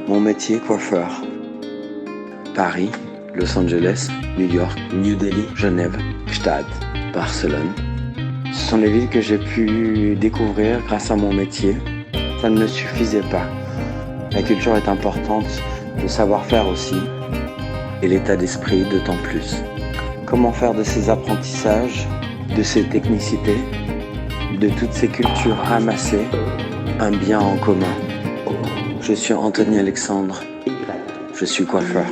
Mon métier, coiffeur. Paris, Los Angeles, New York, New Delhi, Genève, Gstaad, Barcelone. Ce sont les villes que j'ai pu découvrir grâce à mon métier. Ça ne me suffisait pas. La culture est importante, le savoir-faire aussi, et l'état d'esprit d'autant plus. Comment faire de ces apprentissages, de ces technicités, de toutes ces cultures ramassées, un bien en commun. Je suis Anthony Alexandre, je suis coiffeur.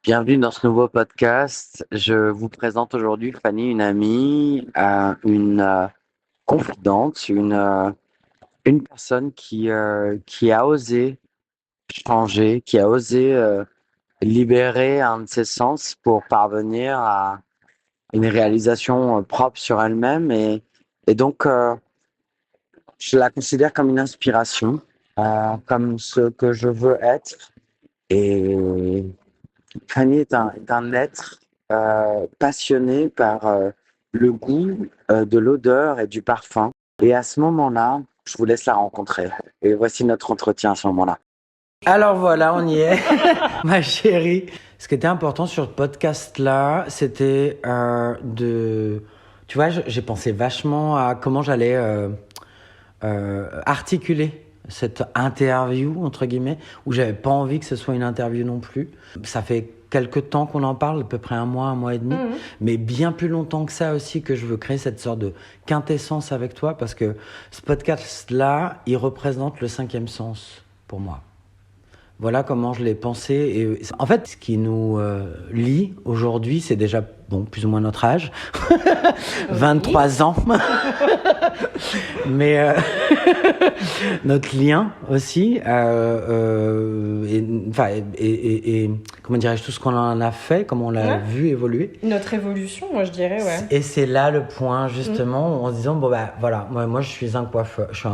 Bienvenue dans ce nouveau podcast. Je vous présente aujourd'hui Fanny, une amie, une confidente, une personne qui a osé changer, qui a osé libérer un de ses sens pour parvenir à une réalisation propre sur elle-même. Et donc, je la considère comme une inspiration, comme ce que je veux être. Et Fanny est un être passionné par le goût de l'odeur et du parfum. Et à ce moment-là, je vous laisse la rencontrer. Et voici notre entretien à ce moment-là. Alors voilà, on y est, ma chérie. Ce qui était important sur ce podcast-là, c'était Tu vois, j'ai pensé vachement à comment j'allais articuler cette interview, entre guillemets, où j'avais pas envie que ce soit une interview non plus. Ça fait quelques temps qu'on en parle, à peu près un mois et demi, mais bien plus longtemps que ça aussi, que je veux créer cette sorte de quintessence avec toi, parce que ce podcast-là, il représente le 5e sens pour moi. Voilà comment je l'ai pensé. Et en fait, ce qui nous lie aujourd'hui, c'est déjà plus ou moins notre âge, 23 ans. Mais notre lien aussi, et comment dirais-je, tout ce qu'on en a fait, comment on l'a vu évoluer. Notre évolution, moi je dirais, ouais. Et c'est là le point, justement, en se disant, voilà, moi je suis un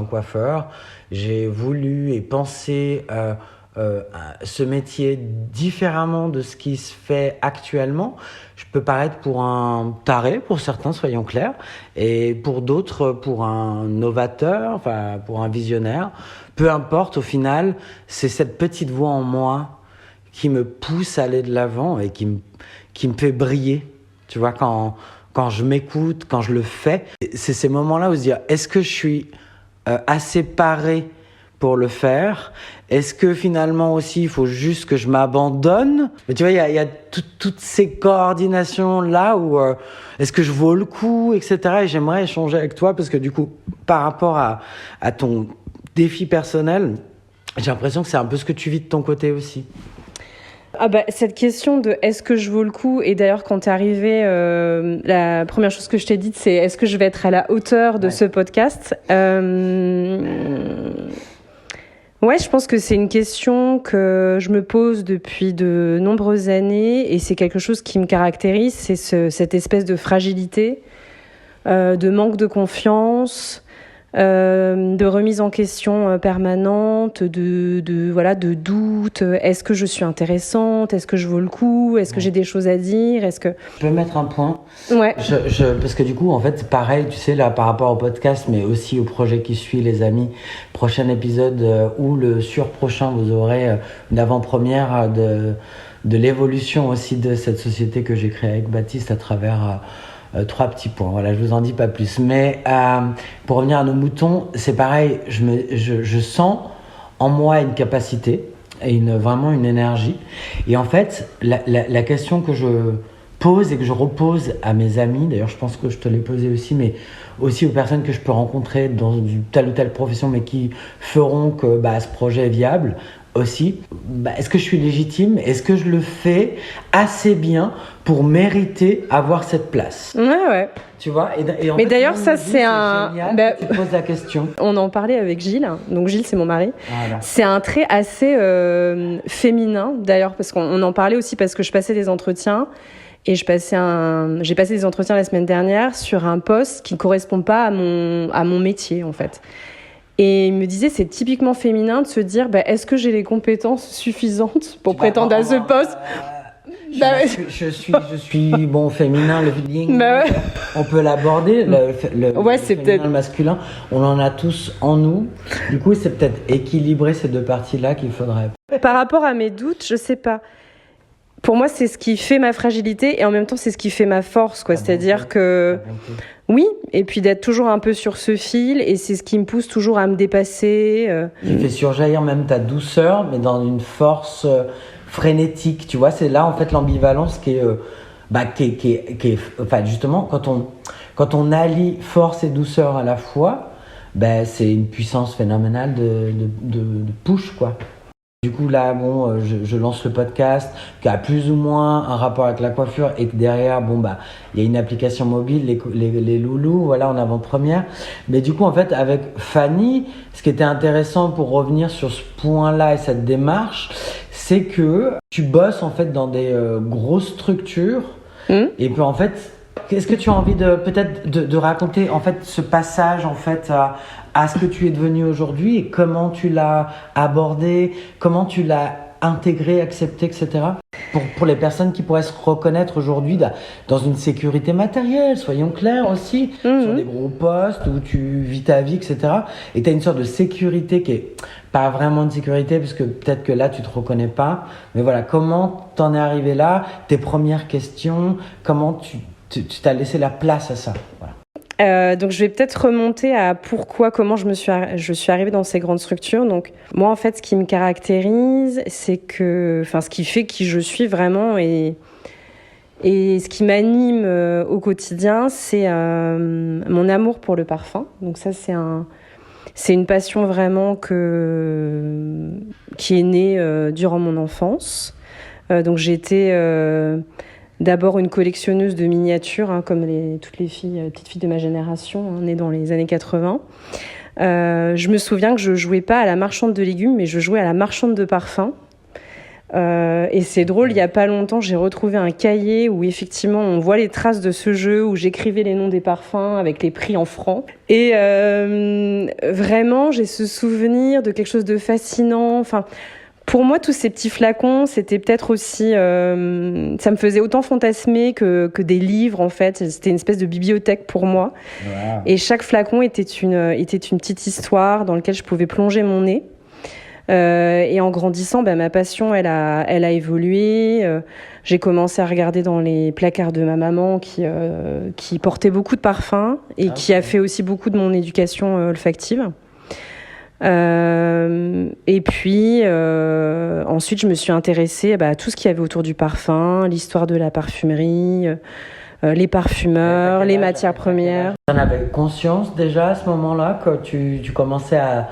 coiffeur, j'ai voulu et pensé ce métier différemment de ce qui se fait actuellement. Je peux paraître pour un taré, pour certains, soyons clairs, et pour d'autres, pour un novateur, enfin, pour un visionnaire. Peu importe, au final, c'est cette petite voix en moi qui me pousse à aller de l'avant et qui me fait briller. Tu vois, quand je m'écoute, quand je le fais, c'est ces moments-là où se dire, est-ce que je suis assez paré pour le faire? Est-ce que finalement aussi il faut juste que je m'abandonne? Mais tu vois, il y a toutes ces coordinations là où est-ce que je vaux le coup, etc. Et j'aimerais échanger avec toi parce que du coup, par rapport à ton défi personnel, j'ai l'impression que c'est un peu ce que tu vis de ton côté aussi. Cette question de est-ce que je vaux le coup, et d'ailleurs quand t'es arrivé, la première chose que je t'ai dite, c'est est-ce que je vais être à la hauteur de ce podcast. Ouais, je pense que c'est une question que je me pose depuis de nombreuses années, et c'est quelque chose qui me caractérise, c'est cette espèce de fragilité, de manque de confiance, de remise en question permanente, de doute. Est-ce que je suis intéressante? Est-ce que je vaux le coup? Est-ce que j'ai des choses à dire? Je peux mettre un point? Ouais. Parce que du coup, en fait, pareil, tu sais, là, par rapport au podcast, mais aussi au projet qui suit, les amis, prochain épisode ou le surprochain, vous aurez une avant-première de l'évolution aussi de cette société que j'ai créée avec Baptiste à travers 3 petits points. Voilà, je vous en dis pas plus. Mais pour revenir à nos moutons, c'est pareil, je sens en moi une capacité et vraiment une énergie. Et en fait, la question que je pose et que je repose à mes amis, d'ailleurs je pense que je te l'ai posé aussi, mais aussi aux personnes que je peux rencontrer dans telle ou telle profession, mais qui feront que ce projet est viable aussi, est-ce que je suis légitime? Est-ce que je le fais assez bien pour mériter avoir cette place? Ouais. Tu vois, et mais d'ailleurs, ça, c'est un... génial, tu poses la question. On en parlait avec Gilles. Donc, Gilles, c'est mon mari. Voilà. C'est un trait assez féminin, d'ailleurs, parce qu'on en parlait aussi parce que je passais des entretiens. Et j'ai passé des entretiens la semaine dernière sur un poste qui ne correspond pas à mon métier, en fait. Et il me disait, c'est typiquement féminin de se dire, est-ce que j'ai les compétences suffisantes pour prétendre à ce poste? Je suis bon féminin, le feeling. Bah ouais. On peut l'aborder, Ouais, c'est féminin, peut-être. le masculin. On en a tous en nous. Du coup, c'est peut-être équilibrer ces deux parties-là qu'il faudrait. Par rapport à mes doutes, je sais pas. Pour moi, c'est ce qui fait ma fragilité et en même temps, c'est ce qui fait ma force, quoi. C'est-à-dire que oui, et puis d'être toujours un peu sur ce fil et c'est ce qui me pousse toujours à me dépasser. Tu fais surjaillir même ta douceur, mais dans une force frénétique. Tu vois, c'est là en fait l'ambivalence qui est, enfin justement quand on allie force et douceur à la fois, c'est une puissance phénoménale de push, quoi. Du coup, là, bon, je lance le podcast qui a plus ou moins un rapport avec la coiffure et que derrière, il y a une application mobile, les loulous, voilà, en avant-première. Mais du coup, en fait, avec Fanny, ce qui était intéressant pour revenir sur ce point-là et cette démarche, c'est que tu bosses, en fait, dans des grosses structures. Et puis, en fait, est-ce que tu as envie peut-être de raconter, en fait, ce passage, en fait, à ce que tu es devenu aujourd'hui et comment tu l'as abordé, comment tu l'as intégré, accepté, etc. Pour les personnes qui pourraient se reconnaître aujourd'hui dans une sécurité matérielle, soyons clairs aussi, sur des gros postes où tu vis ta vie, etc. Et tu as une sorte de sécurité qui est pas vraiment une sécurité parce que peut-être que là tu te reconnais pas. Mais voilà, comment t'en es arrivé là, tes premières questions, comment tu t'as laissé la place à ça, voilà. Donc je vais peut-être remonter à comment je suis arrivée dans ces grandes structures. Donc moi en fait ce qui me caractérise, c'est ce qui fait qui je suis vraiment et ce qui m'anime au quotidien, c'est mon amour pour le parfum. Donc ça c'est une passion vraiment qui est née durant mon enfance. Donc j'ai été d'abord une collectionneuse de miniatures, comme toutes les petites filles de ma génération, nées dans les années 80. Je me souviens que je jouais pas à la marchande de légumes, mais je jouais à la marchande de parfums. Et c'est drôle, il y a pas longtemps, j'ai retrouvé un cahier où effectivement on voit les traces de ce jeu, où j'écrivais les noms des parfums avec les prix en francs. Et vraiment, j'ai ce souvenir de quelque chose de fascinant. Enfin, pour moi, tous ces petits flacons, c'était peut-être aussi... ça me faisait autant fantasmer que des livres, en fait. C'était une espèce de bibliothèque pour moi. Wow. Et chaque flacon était une petite histoire dans laquelle je pouvais plonger mon nez. Et en grandissant, ma passion, elle a évolué. J'ai commencé à regarder dans les placards de ma maman qui portait beaucoup de parfums et qui a fait aussi beaucoup de mon éducation olfactive. Et puis ensuite je me suis intéressée à tout ce qu'il y avait autour du parfum, l'histoire de la parfumerie, les parfumeurs, les matières premières. Tu en avais conscience déjà à ce moment-là que tu commençais à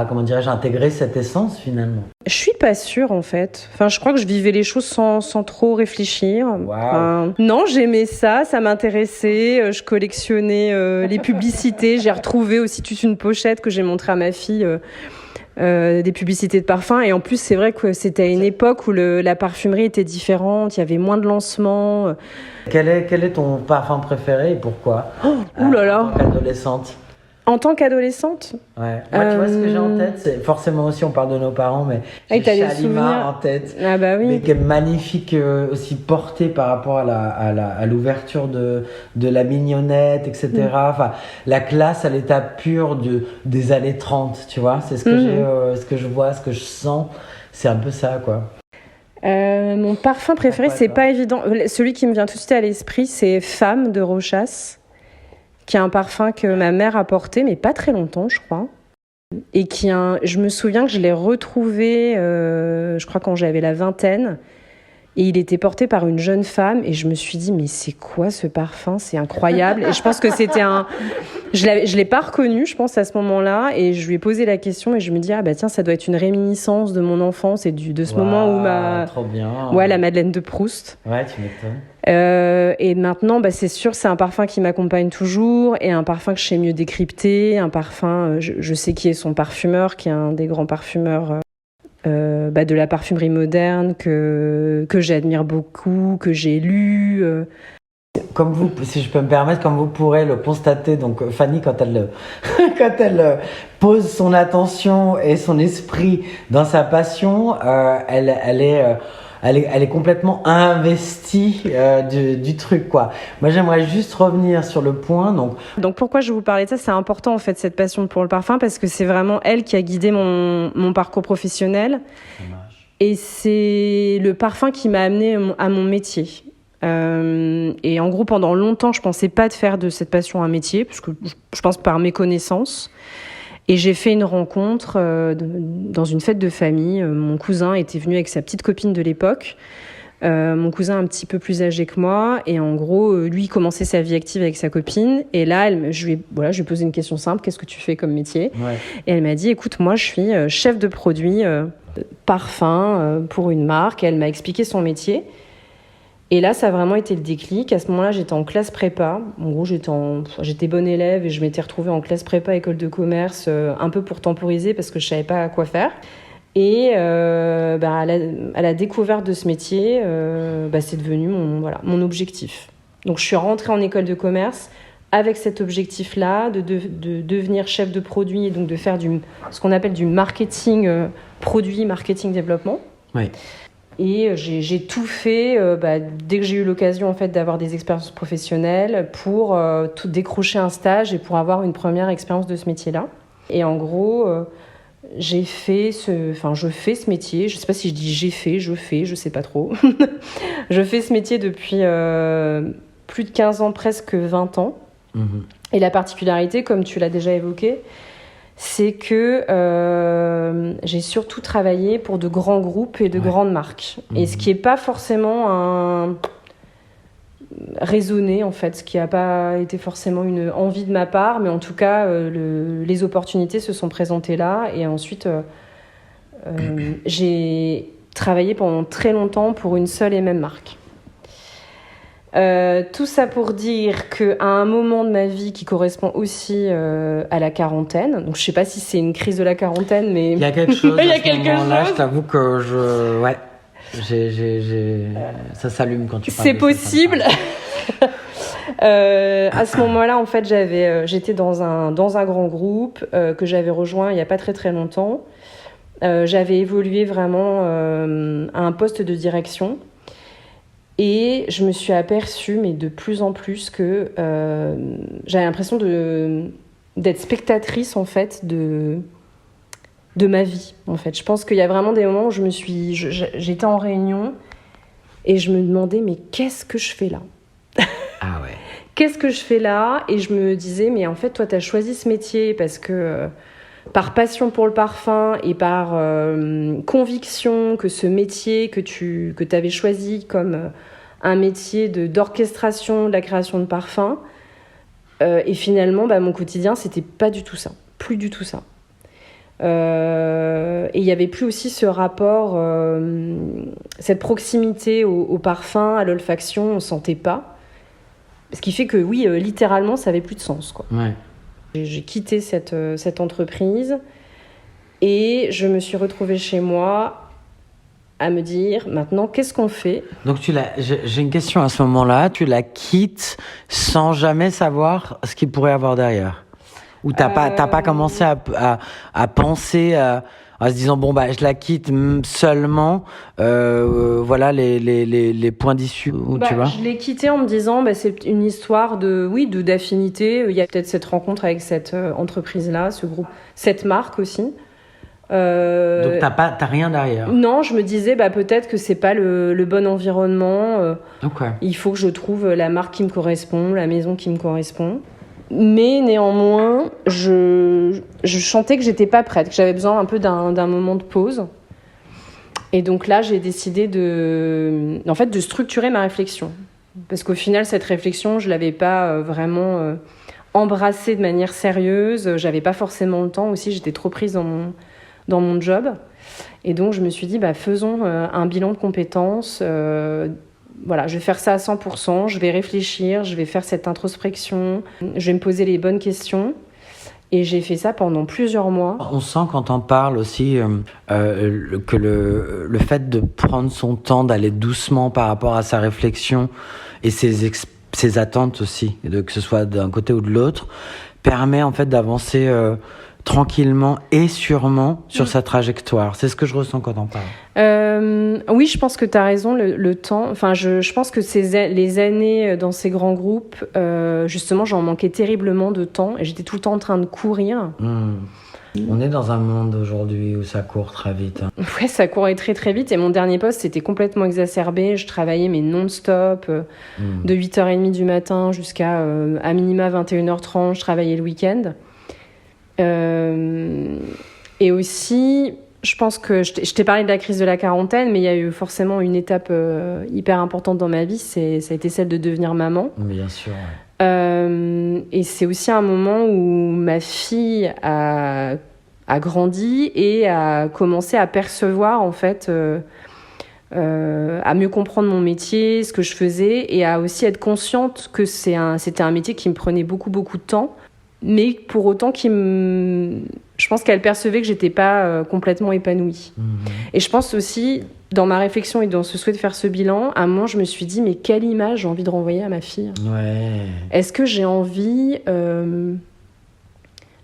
comment dirais-je, intégrer cette essence finalement? Je suis pas sûre en fait. Enfin, je crois que je vivais les choses sans trop réfléchir. Wow. Non, j'aimais ça m'intéressait. Je collectionnais les publicités. J'ai retrouvé aussi toute une pochette que j'ai montrée à ma fille. Des publicités de parfums. Et en plus, c'est vrai que c'était à une époque où la parfumerie était différente. Il y avait moins de lancements. Quel est ton parfum préféré et pourquoi? Ouh là là. Adolescente. En tant qu'adolescente? Ouais. Moi, tu vois ce que j'ai en tête, c'est forcément aussi, on parle de nos parents, mais j'ai Shalima en tête. Ah bah oui. Mais qui est magnifique, aussi portée par rapport à l'ouverture de la mignonnette, etc. Enfin, la classe à l'état pur des années 30, tu vois. C'est ce que ce que je vois, ce que je sens. C'est un peu ça, quoi. Mon parfum préféré, c'est pas évident. Celui qui me vient tout de suite à l'esprit, c'est Femme de Rochas, qui est un parfum que ma mère a porté, mais pas très longtemps, je crois. Et je me souviens que je l'ai retrouvé, je crois quand j'avais la vingtaine, et il était porté par une jeune femme, et je me suis dit, mais c'est quoi ce parfum? C'est incroyable. Et je pense que c'était je l'ai pas reconnu, je pense, à ce moment-là, et je lui ai posé la question, et je me dis, tiens, ça doit être une réminiscence de mon enfance, et de ce moment où trop bien. Ouais, la Madeleine de Proust. Ouais, tu m'étonnes. Et maintenant, c'est sûr, c'est un parfum qui m'accompagne toujours, et un parfum que je sais mieux décrypter, un parfum, je sais qui est son parfumeur, qui est un des grands parfumeurs de la parfumerie moderne, que j'admire beaucoup, que j'ai lu. Comme vous, si je peux me permettre, comme vous pourrez le constater, donc Fanny, quand elle pose son attention et son esprit dans sa passion, elle est elle est complètement investie du truc, quoi. Moi, j'aimerais juste revenir sur le point. Donc pourquoi je vous parlais de ça, c'est important en fait, cette passion pour le parfum, parce que c'est vraiment elle qui a guidé mon parcours professionnel. Et c'est le parfum qui m'a amené à mon métier. Et en gros, pendant longtemps, je pensais pas de faire de cette passion un métier, parce que je pense par méconnaissance. Et j'ai fait une rencontre dans une fête de famille. Mon cousin était venu avec sa petite copine de l'époque. Mon cousin un petit peu plus âgé que moi. Et en gros, lui, il commençait sa vie active avec sa copine. Et là, je lui ai posé une question simple. Qu'est-ce que tu fais comme métier ? Ouais. Et elle m'a dit, écoute, moi, je suis chef de produit parfum pour une marque. Et elle m'a expliqué son métier. Et là, ça a vraiment été le déclic. À ce moment-là, j'étais en classe prépa. En gros, j'étais bonne élève et je m'étais retrouvée en classe prépa, école de commerce, un peu pour temporiser parce que je savais pas quoi faire. Et à la découverte de ce métier, c'est devenu mon objectif. Donc, je suis rentrée en école de commerce avec cet objectif-là de devenir chef de produit et donc de faire ce qu'on appelle du marketing produit, marketing développement. Oui. Et j'ai tout fait dès que j'ai eu l'occasion en fait d'avoir des expériences professionnelles pour tout décrocher un stage et pour avoir une première expérience de ce métier-là. Et en gros, je fais ce métier. Je sais pas si je dis je sais pas trop. Je fais ce métier depuis plus de 15 ans, presque 20 ans. Mmh. Et la particularité, comme tu l'as déjà évoqué, c'est que j'ai surtout travaillé pour de grands groupes et de grandes marques. Mmh. Et ce qui n'est pas forcément raisonné, en fait, ce qui n'a pas été forcément une envie de ma part, mais en tout cas, les opportunités se sont présentées là. Et ensuite, j'ai travaillé pendant très longtemps pour une seule et même marque. Tout ça pour dire qu'à un moment de ma vie qui correspond aussi à la quarantaine, donc je sais pas si c'est une crise de la quarantaine, mais il y a quelque chose. Il y a quelque moment-là, chose. Je t'avoue que ça s'allume quand tu parles. C'est possible. À ce moment-là, en fait, j'étais dans un grand groupe que j'avais rejoint il y a pas très très longtemps. J'avais évolué vraiment à un poste de direction. Et je me suis aperçue, mais de plus en plus, que j'avais l'impression d'être spectatrice, en fait, de ma vie, en fait. Je pense qu'il y a vraiment des moments où j'étais en réunion et je me demandais, mais qu'est-ce que je fais là ? Ah ouais. Qu'est-ce que je fais là ? Et je me disais, mais en fait, toi, tu as choisi ce métier parce que... par passion pour le parfum et par conviction que ce métier que tu avais choisi comme un métier d'orchestration de la création de parfums, et finalement, mon quotidien, c'était pas du tout ça. Plus du tout ça. Et il n'y avait plus aussi ce rapport, cette proximité au parfum, à l'olfaction, on ne sentait pas. Ce qui fait que, oui, littéralement, ça n'avait plus de sens, quoi. Ouais. J'ai quitté cette entreprise et je me suis retrouvée chez moi à me dire, maintenant, qu'est-ce qu'on fait ? Donc, j'ai une question à ce moment-là. Tu la quittes sans jamais savoir ce qu'il pourrait y avoir derrière ? Ou t'as pas commencé à penser en se disant, je la quitte seulement, voilà les points d'issue, tu vois ? Je l'ai quittée en me disant, c'est une histoire d'affinité. Il y a peut-être cette rencontre avec cette entreprise-là, ce groupe, cette marque aussi. Donc t'as rien derrière. Non, je me disais peut-être que c'est pas le bon environnement. Okay. Il faut que je trouve la marque qui me correspond, la maison qui me correspond. Mais néanmoins, je sentais que j'étais pas prête, que j'avais besoin un peu d'un moment de pause. Et donc là, j'ai décidé de structurer ma réflexion. Parce qu'au final, cette réflexion, je l'avais pas vraiment embrassée de manière sérieuse. J'avais pas forcément le temps aussi, j'étais trop prise dans mon job. Et donc, je me suis dit, faisons un bilan de compétences. Voilà, je vais faire ça à 100%, je vais réfléchir, je vais faire cette introspection, je vais me poser les bonnes questions. Et j'ai fait ça pendant plusieurs mois. On sent quand on parle aussi que le fait de prendre son temps, d'aller doucement par rapport à sa réflexion et ses attentes aussi, que ce soit d'un côté ou de l'autre, permet en fait d'avancer tranquillement et sûrement sur sa trajectoire. C'est ce que je ressens quand on parle. Oui, je pense que tu as raison, le temps. Enfin, je pense que les années dans ces grands groupes, justement, j'en manquais terriblement de temps et j'étais tout le temps en train de courir. On est dans un monde aujourd'hui où ça court très vite. Ouais, ça courait très très vite et mon dernier poste c'était complètement exacerbé. Je travaillais mais non-stop, de 8h30 du matin jusqu'à à minima 21h30, je travaillais le week-end. Et aussi, je pense que je t'ai parlé de la crise de la quarantaine, mais il y a eu forcément une étape hyper importante dans ma vie, ça a été celle de devenir maman. Bien sûr, ouais. Et c'est aussi un moment où ma fille a grandi et a commencé à percevoir, en fait, à mieux comprendre mon métier, ce que je faisais, et à aussi être consciente que c'était un métier qui me prenait beaucoup, beaucoup de temps, mais pour autant je pense qu'elle percevait que j'étais pas complètement épanouie. Et je pense aussi, dans ma réflexion et dans ce souhait de faire ce bilan, à un moment, je me suis dit, mais quelle image j'ai envie de renvoyer à ma fille ? Ouais. Est-ce que j'ai envie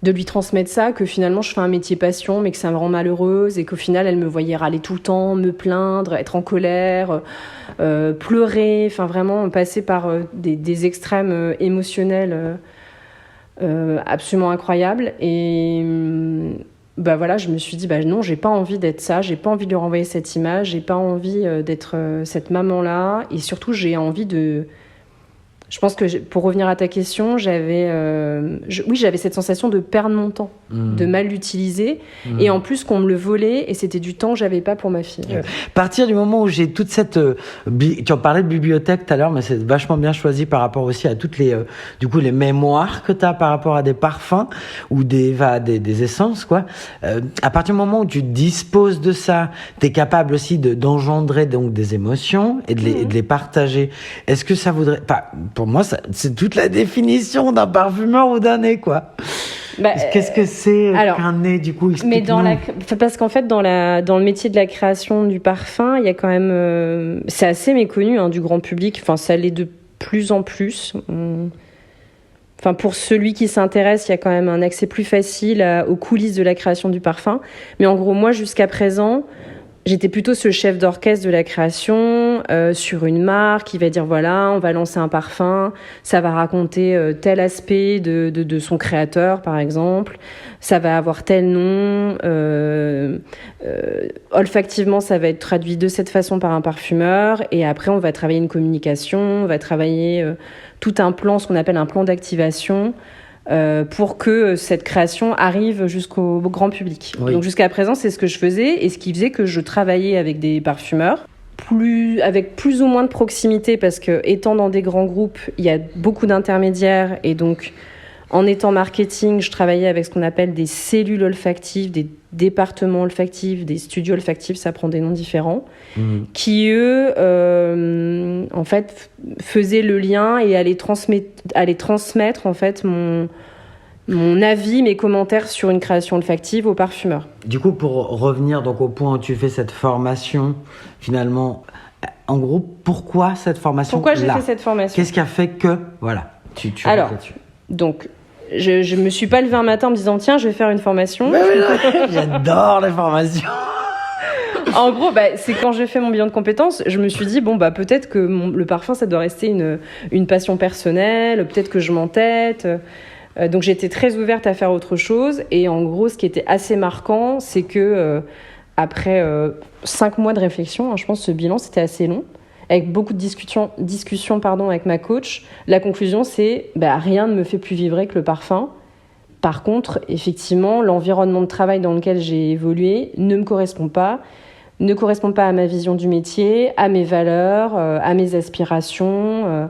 de lui transmettre ça, que finalement, je fais un métier passion, mais que ça me rend malheureuse, et qu'au final, elle me voyait râler tout le temps, me plaindre, être en colère, pleurer, enfin vraiment passer par des extrêmes émotionnels absolument incroyables. Et bah voilà, je me suis dit, bah non, j'ai pas envie d'être ça, j'ai pas envie de lui renvoyer cette image, j'ai pas envie d'être cette maman-là, et surtout, j'ai envie de... Je pense que pour revenir à ta question, j'avais cette sensation de perdre mon temps, de mal l'utiliser, et en plus qu'on me le volait, et c'était du temps que j'avais pas pour ma fille. À partir du moment où j'ai toute cette... tu en parlais de bibliothèque tout à l'heure, mais c'est vachement bien choisi par rapport aussi à toutes les, les mémoires que tu as par rapport à des parfums ou des essences, quoi. À partir du moment où tu disposes de ça, tu es capable aussi d'engendrer donc des émotions et de les partager. Est-ce que ça voudrait... Pour moi, c'est toute la définition d'un parfumeur ou d'un nez, quoi. Qu'est-ce que c'est qu'un nez, du coup? Mais parce qu'en fait, dans le métier de la création du parfum, il y a quand même... c'est assez méconnu du grand public. Enfin, ça l'est de plus en plus. Enfin, pour celui qui s'intéresse, il y a quand même un accès plus facile aux coulisses de la création du parfum. Mais en gros, moi, jusqu'à présent... J'étais plutôt ce chef d'orchestre de la création sur une marque qui va dire voilà, on va lancer un parfum, ça va raconter tel aspect de son créateur par exemple, ça va avoir tel nom, olfactivement ça va être traduit de cette façon par un parfumeur, et après on va travailler une communication, on va travailler tout un plan, ce qu'on appelle un plan d'activation, pour que cette création arrive jusqu'au grand public. Oui. Donc jusqu'à présent, c'est ce que je faisais, et ce qui faisait que je travaillais avec des parfumeurs, avec plus ou moins de proximité, parce que étant dans des grands groupes, il y a beaucoup d'intermédiaires, et donc en étant marketing, je travaillais avec ce qu'on appelle des cellules olfactives, des départements olfactifs, des studios olfactifs, ça prend des noms différents, qui eux, en fait, faisaient le lien et allaient transmettre en fait mon avis, mes commentaires sur une création olfactive aux parfumeurs. Du coup, pour revenir donc au point où tu fais cette formation, finalement, en gros, pourquoi cette formation? Pourquoi j'ai fait cette formation? Qu'est-ce qui a fait que, voilà, tu alors, là-dessus. Donc, je me suis pas levée un matin en me disant tiens, je vais faire une formation. J'adore les formations. En gros, c'est quand j'ai fait mon bilan de compétences, je me suis dit peut-être que le parfum ça doit rester une passion personnelle, peut-être que je m'entête. Donc j'étais très ouverte à faire autre chose, et en gros ce qui était assez marquant, c'est que après 5 mois de réflexion, je pense que ce bilan c'était assez long, avec beaucoup de discussions avec ma coach. La conclusion, c'est rien ne me fait plus vibrer que le parfum. Par contre, effectivement, l'environnement de travail dans lequel j'ai évolué ne correspond pas à ma vision du métier, à mes valeurs, à mes aspirations,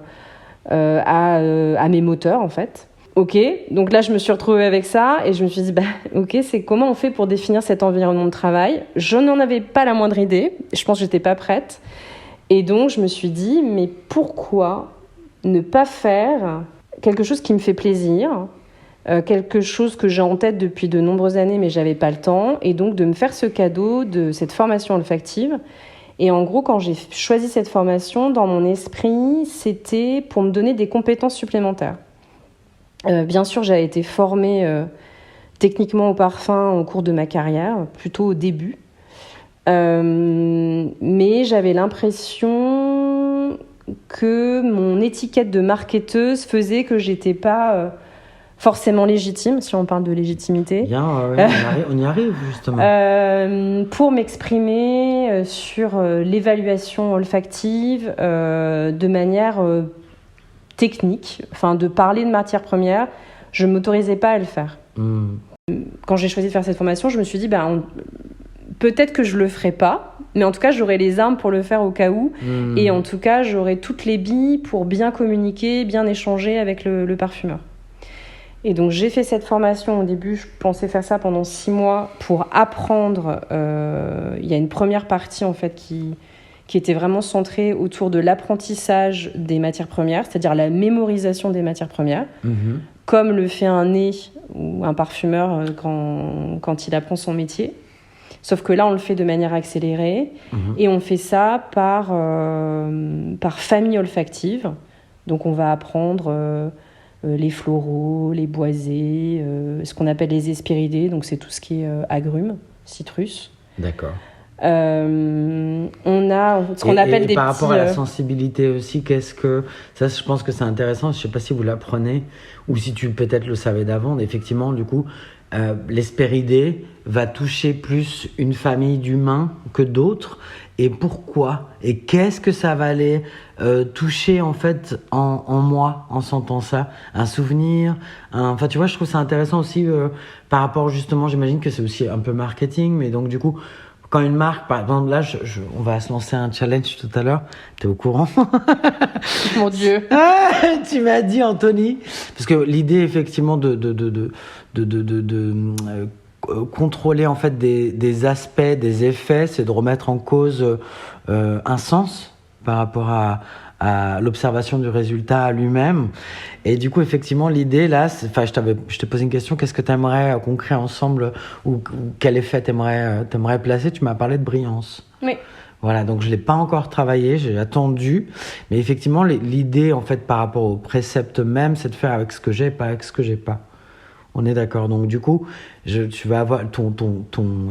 à mes moteurs, en fait. Ok, donc là, je me suis retrouvée avec ça, et je me suis dit, ok, c'est comment on fait pour définir cet environnement de travail? Je n'en avais pas la moindre idée, je pense que j'étais pas prête. Et donc, je me suis dit, mais pourquoi ne pas faire quelque chose qui me fait plaisir, quelque chose que j'ai en tête depuis de nombreuses années, mais j'avais pas le temps, et donc de me faire ce cadeau de cette formation olfactive. Et en gros, quand j'ai choisi cette formation, dans mon esprit, c'était pour me donner des compétences supplémentaires. Bien sûr, j'avais été formée techniquement au parfum au cours de ma carrière, plutôt au début. Mais j'avais l'impression que mon étiquette de marketeuse faisait que j'étais pas forcément légitime, si on parle de légitimité. Bien, on y arrive justement. Pour m'exprimer sur l'évaluation olfactive de manière technique, enfin de parler de matières premières, je ne m'autorisais pas à le faire. Quand j'ai choisi de faire cette formation, je me suis dit, peut-être que je ne le ferai pas, mais en tout cas, j'aurai les armes pour le faire au cas où. Et en tout cas, j'aurai toutes les billes pour bien communiquer, bien échanger avec le parfumeur. Et donc, j'ai fait cette formation. Au début, je pensais faire ça pendant 6 mois pour apprendre. Il y a une première partie, en fait, qui était vraiment centrée autour de l'apprentissage des matières premières, c'est-à-dire la mémorisation des matières premières, comme le fait un nez ou un parfumeur quand il apprend son métier. Sauf que là, on le fait de manière accélérée et on fait ça par famille olfactive. Donc, on va apprendre les floraux, les boisés, ce qu'on appelle les hespéridés. Donc, c'est tout ce qui est agrumes, citrus. D'accord. On a ce qu'on appelle des par petits... rapport à la sensibilité aussi, qu'est-ce que... Ça, je pense que c'est intéressant. Je ne sais pas si vous l'apprenez ou si tu peut-être le savais d'avant. Effectivement, du coup, l'hespéridé va toucher plus une famille d'humains que d'autres. Et pourquoi ? Et qu'est-ce que ça va aller toucher en fait en moi en sentant ça ? Un souvenir ? Enfin, tu vois, je trouve ça intéressant aussi par rapport justement, j'imagine que c'est aussi un peu marketing, mais donc du coup, quand une marque, par exemple, là, on va se lancer un challenge tout à l'heure. T'es au courant ? Mon Dieu. Tu m'as dit, Anthony. Parce que l'idée, effectivement, de contrôler en fait des aspects, des effets, c'est de remettre en cause un sens par rapport à l'observation du résultat lui-même. Et du coup, effectivement, l'idée là, je t'ai posé une question, qu'est-ce que tu aimerais qu'on crée ensemble ou quel effet t'aimerais placer ? Tu m'as parlé de brillance. Oui. Voilà, donc je l'ai pas encore travaillé, j'ai attendu, mais effectivement, l'idée en fait par rapport au précepte même, c'est de faire avec ce que j'ai, pas avec ce que j'ai pas. On est d'accord. Donc du coup, tu vas avoir ton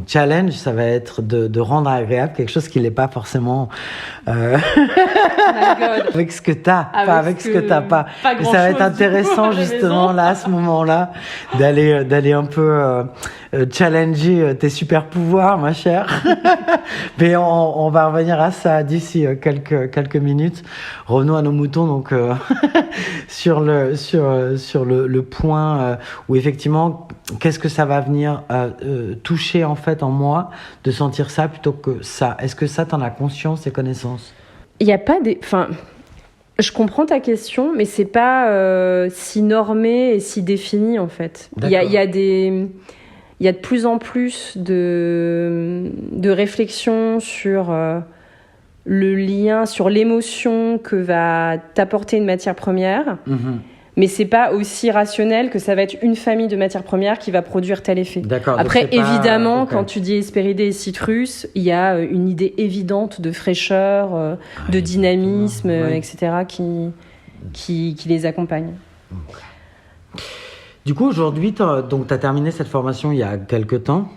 challenge, ça va être de rendre agréable quelque chose qui n'est pas forcément avec ce que t'as, pas avec ce que t'as pas. Et ça va être intéressant justement là, à ce moment-là, d'aller un peu challenger tes super pouvoirs, ma chère. Mais on va revenir à ça d'ici quelques minutes. Revenons à nos moutons, donc sur le point où effectivement, qu'est-ce que ça va venir toucher en fait en moi de sentir ça plutôt que ça. Est-ce que ça, t'en as conscience et connaissance ? Il n'y a pas des... Enfin, je comprends ta question, mais c'est pas si normé et si défini en fait. Il y a de plus en plus de réflexion sur le lien, sur l'émotion que va t'apporter une matière première. Mais c'est pas aussi rationnel que ça va être une famille de matières premières qui va produire tel effet. D'accord. Après, évidemment, quand tu dis hespéridés et citrus, il y a une idée évidente de fraîcheur, de dynamisme, etc. qui les accompagne. Okay. Du coup, aujourd'hui, t'as terminé cette formation il y a quelques temps.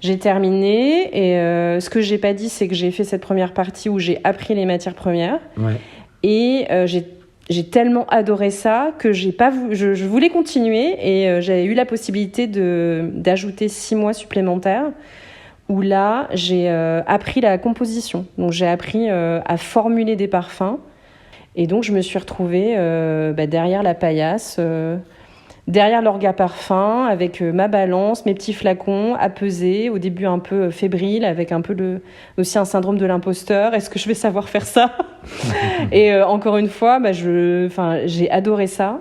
J'ai terminé et ce que j'ai pas dit, c'est que j'ai fait cette première partie où j'ai appris les matières premières. Ouais. Et j'ai tellement adoré ça que je voulais continuer et j'avais eu la possibilité d'ajouter 6 mois supplémentaires où là, j'ai appris la composition. Donc, j'ai appris à formuler des parfums et donc, je me suis retrouvée derrière la paillasse, derrière l'orga parfum, avec ma balance, mes petits flacons à peser, au début un peu fébrile, avec un peu aussi un syndrome de l'imposteur. Est-ce que je vais savoir faire ça ? Et encore une fois, j'ai adoré ça.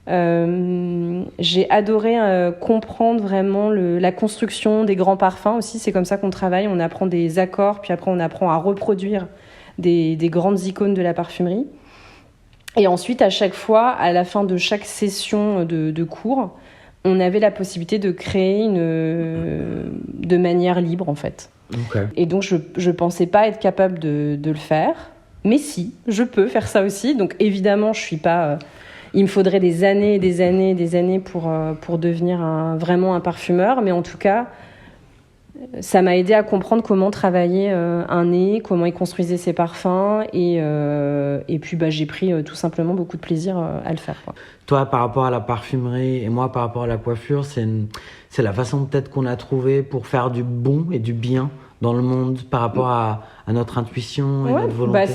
J'ai adoré comprendre vraiment la construction des grands parfums aussi. C'est comme ça qu'on travaille. On apprend des accords, puis après on apprend à reproduire des grandes icônes de la parfumerie. Et ensuite, à chaque fois, à la fin de chaque session de cours, on avait la possibilité de créer de manière libre, en fait. Okay. Et donc, je pensais pas être capable de le faire. Mais si, je peux faire ça aussi. Donc, évidemment, je suis pas Il me faudrait des années et des années et des années pour devenir vraiment un parfumeur. Mais en tout cas, ça m'a aidé à comprendre comment travailler un nez, comment il construisait ses parfums. Et puis, j'ai pris tout simplement beaucoup de plaisir à le faire, quoi. Toi, par rapport à la parfumerie et moi, par rapport à la coiffure, c'est la façon peut-être qu'on a trouvé pour faire du bon et du bien dans le monde par rapport à notre intuition et notre volonté.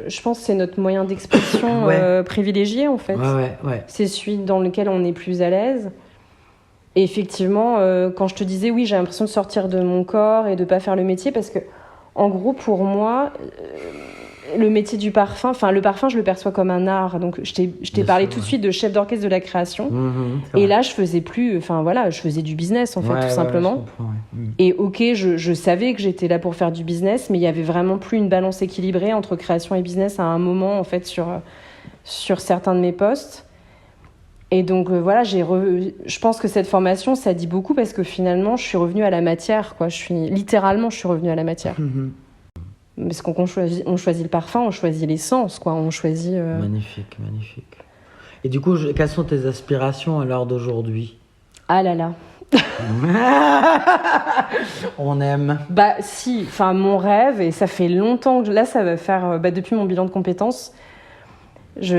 Je pense que c'est notre moyen d'expression privilégié, en fait. Ouais. C'est celui dans lequel on est plus à l'aise. Et effectivement, quand je te disais, oui, j'ai l'impression de sortir de mon corps et de ne pas faire le métier, parce que, en gros, pour moi, le métier du parfum, le parfum, je le perçois comme un art. Donc, je t'ai parlé tout de suite de chef d'orchestre de la création. Et là, je faisais je faisais du business, en fait, tout simplement. Et ok, je savais que j'étais là pour faire du business, mais il y avait vraiment plus une balance équilibrée entre création et business à un moment, en fait, sur certains de mes postes. Et donc, je pense que cette formation, ça dit beaucoup parce que finalement, je suis revenue à la matière, quoi. Je suis revenue à la matière. Parce qu'on choisit le parfum, on choisit l'essence, quoi. On choisit. Magnifique. Et du coup, quelles sont tes aspirations à l'heure d'aujourd'hui? Ah là là. On aime. Mon rêve, et ça fait longtemps que là, ça va faire depuis mon bilan de compétences.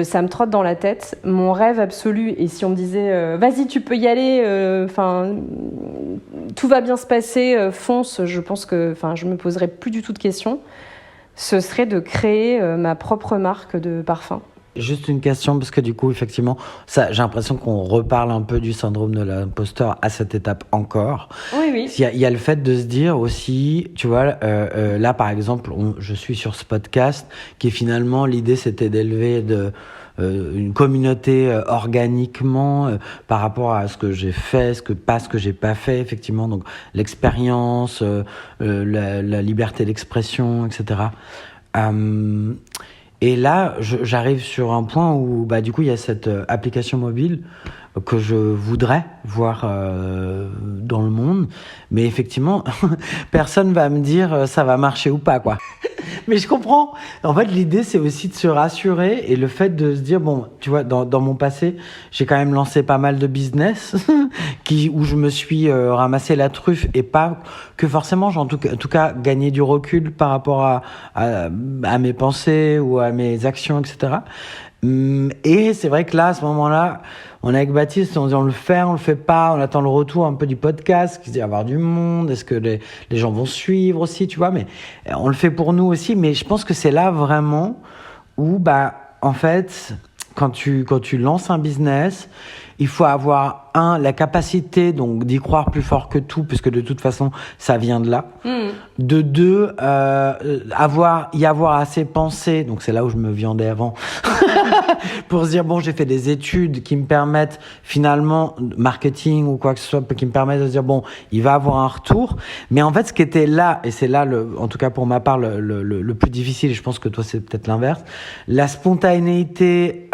Ça me trotte dans la tête. Mon rêve absolu, et si on me disait vas-y, tu peux y aller, tout va bien se passer, fonce, je pense que je me poserais plus du tout de questions. Ce serait de créer ma propre marque de parfum. Juste une question, parce que du coup, effectivement, j'ai l'impression qu'on reparle un peu du syndrome de l'imposteur à cette étape encore. Oui. Il y a le fait de se dire aussi, tu vois, là, par exemple, je suis sur ce podcast, qui finalement, l'idée, c'était d'élever une communauté organiquement par rapport à ce que j'ai fait, ce que j'ai pas fait, effectivement. Donc, l'expérience, la liberté d'expression, etc. Et là, j'arrive sur un point où, du coup, il y a cette application mobile que je voudrais voir dans le monde. Mais effectivement, personne va me dire ça va marcher ou pas, quoi. Mais je comprends. En fait, l'idée, c'est aussi de se rassurer et le fait de se dire, bon, tu vois, dans mon passé, j'ai quand même lancé pas mal de business où je me suis ramassé la truffe et pas que forcément, en tout cas, gagner du recul par rapport à mes pensées ou à mes actions, etc. Et c'est vrai que là, à ce moment-là, on est avec Baptiste, on se dit on le fait pas, on attend le retour un peu du podcast, qui se dit avoir du monde, est-ce que les gens vont suivre aussi, tu vois, mais on le fait pour nous aussi, mais je pense que c'est là vraiment où, en fait, quand tu lances un business, il faut avoir la capacité donc d'y croire plus fort que tout, puisque de toute façon ça vient de là. De deux, y avoir assez pensé, donc c'est là où je me viandais avant, pour se dire bon, j'ai fait des études qui me permettent finalement marketing ou quoi que ce soit, qui me permettent de se dire bon, il va avoir un retour. Mais en fait, ce qui était là, et c'est là en tout cas pour ma part le plus difficile, et je pense que toi c'est peut-être l'inverse, la spontanéité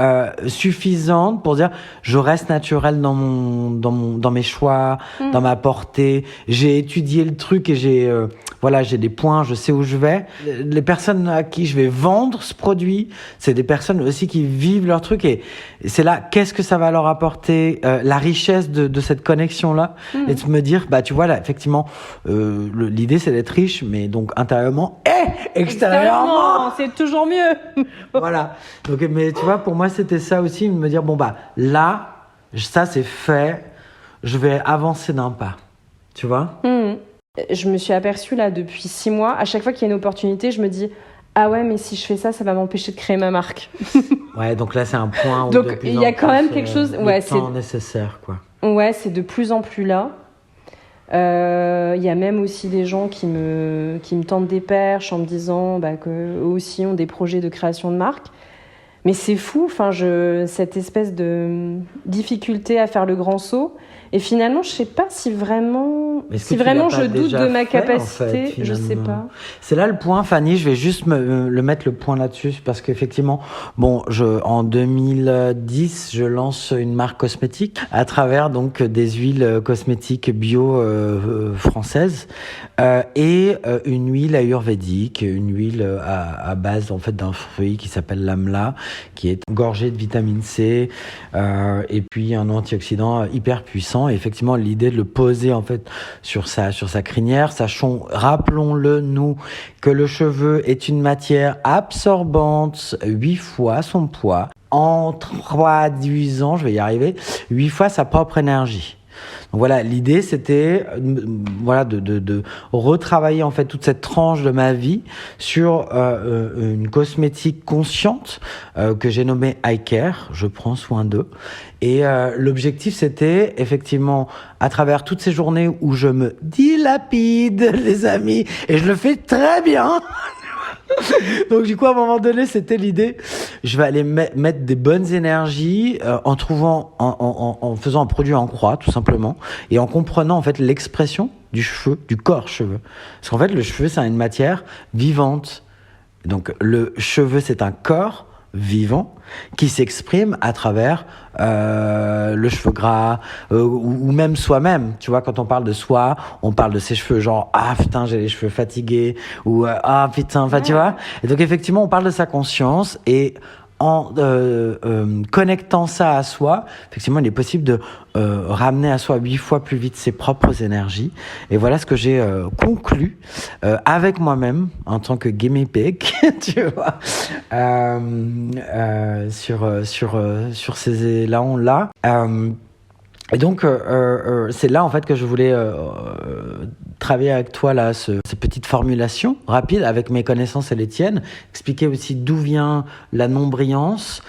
suffisante pour dire je reste naturel dans mes choix, dans ma portée. J'ai étudié le truc et j'ai des points, je sais où je vais. Les personnes à qui je vais vendre ce produit, c'est des personnes aussi qui vivent leur truc et c'est là, qu'est-ce que ça va leur apporter, la richesse de cette connexion-là et de me dire, tu vois, là, effectivement, l'idée c'est d'être riche, mais donc intérieurement et extérieurement. C'est toujours mieux. Voilà. Donc, mais tu vois, pour moi, c'était ça aussi, me dire, là, ça c'est fait, je vais avancer d'un pas, tu vois. Je me suis aperçue là depuis 6 mois, à chaque fois qu'il y a une opportunité, je me dis ah ouais, mais si je fais ça, ça va m'empêcher de créer ma marque. Ouais, donc là c'est un point où donc il y a quand même quelque chose, c'est nécessaire, quoi. Ouais, c'est de plus en plus là. Il y a même aussi des gens qui me tendent des perches en me disant qu'eux aussi ont des projets de création de marque. Mais c'est fou, cette espèce de difficulté à faire le grand saut. Et finalement, je sais pas si vraiment si vraiment je doute de ma capacité, je sais pas. C'est là le point, Fanny. Je vais juste le mettre le point là-dessus parce qu'effectivement, en 2010, je lance une marque cosmétique à travers donc des huiles cosmétiques bio françaises et une huile ayurvédique, une huile à base en fait d'un fruit qui s'appelle l'amla, qui est gorgé de vitamine C et puis un antioxydant hyper puissant. Et effectivement, l'idée de le poser en fait sur sa crinière, rappelons-le nous que le cheveu est une matière absorbante 8 fois son poids, en traduisant, je vais y arriver, 8 fois sa propre énergie. Donc voilà, l'idée c'était de retravailler en fait toute cette tranche de ma vie sur une cosmétique consciente que j'ai nommée Eye Care, je prends soin d'eux. Et l'objectif c'était effectivement à travers toutes ces journées où je me dilapide les amis, et je le fais très bien. Donc du coup à un moment donné c'était l'idée, je vais aller mettre des bonnes énergies en faisant un produit en croix tout simplement, et en comprenant en fait l'expression du cheveu, du corps cheveu, parce qu'en fait le cheveu c'est une matière vivante, donc le cheveu c'est un corps vivant qui s'exprime à travers le cheveu gras ou même soi-même. Tu vois, quand on parle de soi, on parle de ses cheveux, genre ah putain j'ai les cheveux fatigués, ou ah putain, enfin tu vois. Et donc effectivement on parle de sa conscience, et en connectant ça à soi, effectivement il est possible de ramener à soi 8 fois plus vite ses propres énergies. Et voilà ce que j'ai conclu avec moi-même en tant que guinea pig, tu vois, sur ces élans-là. Et donc c'est là en fait que je voulais travailler avec toi là ces petites formulations rapides avec mes connaissances et les tiennes, expliquer aussi d'où vient la non-brillance,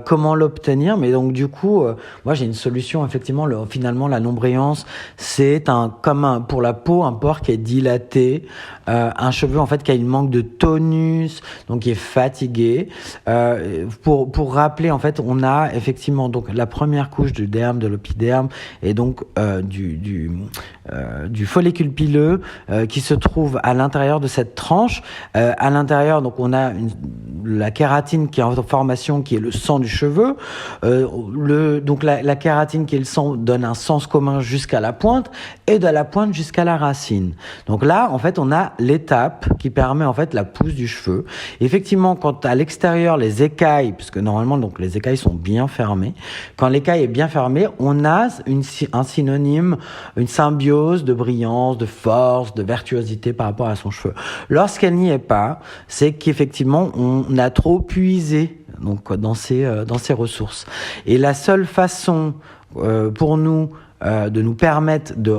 comment l'obtenir. Mais donc du coup moi j'ai une solution. Effectivement finalement la non-brillance c'est comme pour la peau un pore qui est dilaté, un cheveu en fait qui a une manque de tonus, donc qui est fatigué. Pour rappeler en fait on a effectivement donc la première couche du derme, de l'épiderme, et donc du follicule pileux qui se trouve à l'intérieur de cette tranche. À l'intérieur donc on a la kératine qui est en formation, qui est le sang du cheveu. Donc la kératine qui est le sang donne un sens commun jusqu'à la pointe, et de la pointe jusqu'à la racine. Donc là en fait on a l'étape qui permet en fait la pousse du cheveu. Effectivement quand à l'extérieur les écailles, puisque normalement donc les écailles sont bien fermées, quand l'écaille est bien fermée on a un synonyme, une symbiose de brillance, de force, de virtuosité par rapport à son cheveu. Lorsqu'elle n'y est pas, c'est qu'effectivement on a trop puisé donc dans ses ressources. Et la seule façon pour nous de nous permettre de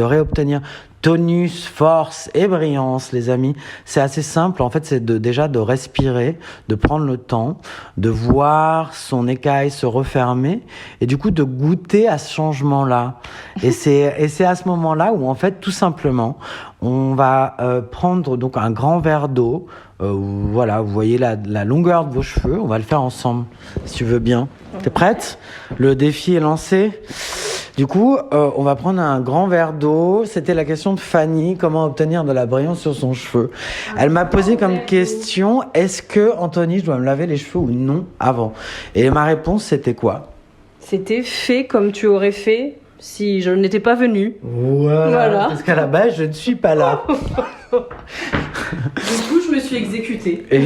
réobtenir tonus, force et brillance, les amis, c'est assez simple. En fait, c'est déjà de respirer, de prendre le temps, de voir son écaille se refermer, et du coup de goûter à ce changement-là. Et c'est à ce moment-là où en fait, tout simplement, on va prendre donc un grand verre d'eau. Voilà, vous voyez la longueur de vos cheveux. On va le faire ensemble, si tu veux bien. T'es prête ? Le défi est lancé. Du coup, on va prendre un grand verre d'eau. C'était la question de Fanny, comment obtenir de la brillance sur son cheveu. Elle m'a posé comme question, est-ce que, Anthony, je dois me laver les cheveux ou non avant ? Et ma réponse, c'était quoi ? C'était fait comme tu aurais fait si je n'étais pas venue. Voilà. Parce qu'à la base, je ne suis pas là. Du coup, je me suis exécutée. Et